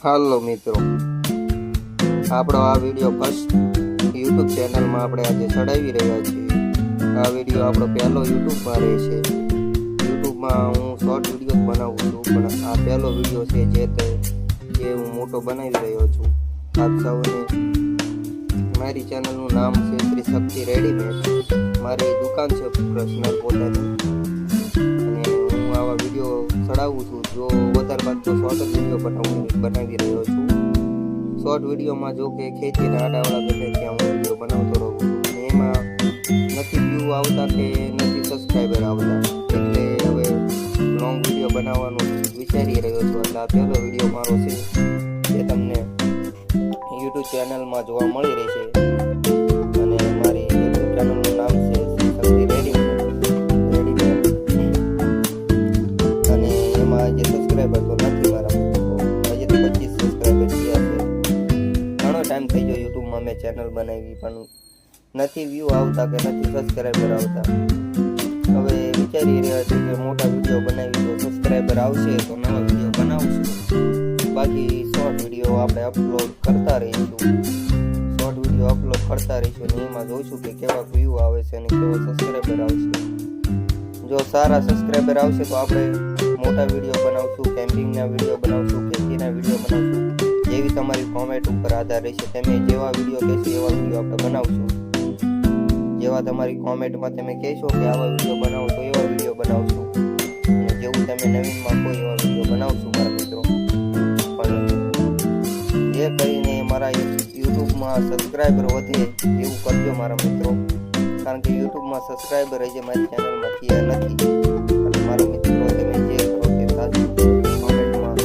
હાલો મિત્રો, આપણો આ વિડીયો ફર્સ્ટ યુટ્યુબ ચેનલમાં આપણે આજે ચડાવી રહ્યા છીએ. આ વિડીયો આપણો પહેલો યુટ્યુબમાં રહેશે. યુટ્યુબમાં હું શોર્ટ વિડીયો બનાવું છું, પણ આ પહેલો વિડીયો છે જે હું મોટો બનાવી રહ્યો છું. આપ સૌને મારી ચેનલનું નામ છે શ્રી શક્તિ રેડીમેડ. મારી દુકાન છે પર્સનલ પોતાની, અને હું આવા વિડીયો ચડાવું છું. જો વધારે ભાગ તો શોર્ટ વિડીયો બનાવી રહ્યો છું. શોર્ટ વિડીયોમાં જો કે ખેતીના આડાવાળા ગમે ત્યાં હું વિડીયો બનાવતો રહું છું, અને એમાં નથી વ્યૂ આવતા કે નથી સબસ્ક્રાઈબર આવતા, એટલે હવે લોંગ વિડીયો બનાવવાનું વિચારી રહ્યો છું. એટલે આ પહેલો વિડીયો મારો છે જે તમને યુટ્યુબ ચેનલમાં જોવા મળી રહેશે. અને મારી યુટ્યુબ ચેનલનું નામ છે શક્તિ રેડીમેડ, અને એમાં જે સબસ્ક્રાઈબર તો નથી મારા, હજી તો 25 સબસ્ક્રાઈબર થયા છે. ઘણો ટાઈમ થઈ ગયો યુટ્યુબમાં મેં ચેનલ બનાવી, પણ નથી વ્યૂ આવતા કે નથી સબસ્ક્રાઈબર આવતા. હવે વિચારી રહ્યા છે કે મોટા વિડીયો બનાવી, તો સબસ્ક્રાઈબર આવશે તો નવા વિડીયો બનાવશું. બાકી શોર્ટ વિડીયો આપણે અપલોડ કરતા રહીશું. અને એમાં જોઈશું કે કેવા વ્યૂ આવે છે અને કેવા સબસ્ક્રાઈબર આવશે. જો સારા સબસ્ક્રાઈબર આવશે તો આપણે મોટા વિડીયો બનાવશું, કેમ્પિંગના વિડીયો બનાવશું, ખેતીના વિડીયો બનાવશું. જેવી તમારી કોમેન્ટ ઉપર આધાર રહેશે. તમે જેવા વિડીયો કહેશો એવા વિડીયો આપણે બનાવશું. જેવા તમારી કોમેન્ટમાં તમે કહેશો કે આવા વિડીયો બનાવો તો એવા વિડીયો બનાવશું. અને જેવું તમે નવીનમાં કોઈ એવા વિડીયો બનાવશું મારા મિત્રો. પણ એ કરીને મારા યુટ્યુબમાં સબસ્ક્રાઈબર વધે એવું કરજો મારા મિત્રો, કારણ કે યુટ્યુબમાં સબસ્ક્રાઈબર હજી મારી ચેનલમાં થયા નથી. અને મારા મિત્રો તમે જે કરો તે સાચું કોમેન્ટમાં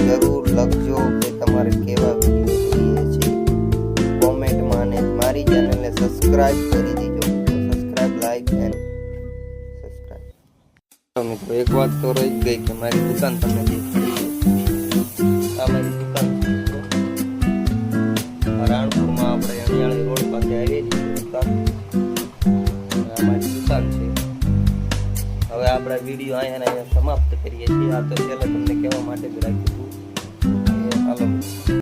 જરૂર લખજો કે તમારે કેવા વિડીયો જોઈએ છે કોમેન્ટમાં, અને મારી ચેનલને સબસ્ક્રાઈબ કરી દેજો. Subscribe, like and subscribe. મિત્રો એક વાત તો રહી જ ગઈ કે મારી દુકાન તમને દેખાડી. આ મારી દુકાન રાણપુરમાં, આપણે અણિયાળી રોડ પાસે આવેલી દુકાન. અમારી દુકાન છે. હવે આપણા વિડીયો અહીંયા સમાપ્ત કરીએ છીએ. આ તો છેલ્લે તમને કહેવા માટે જ રાખ્યું હતું.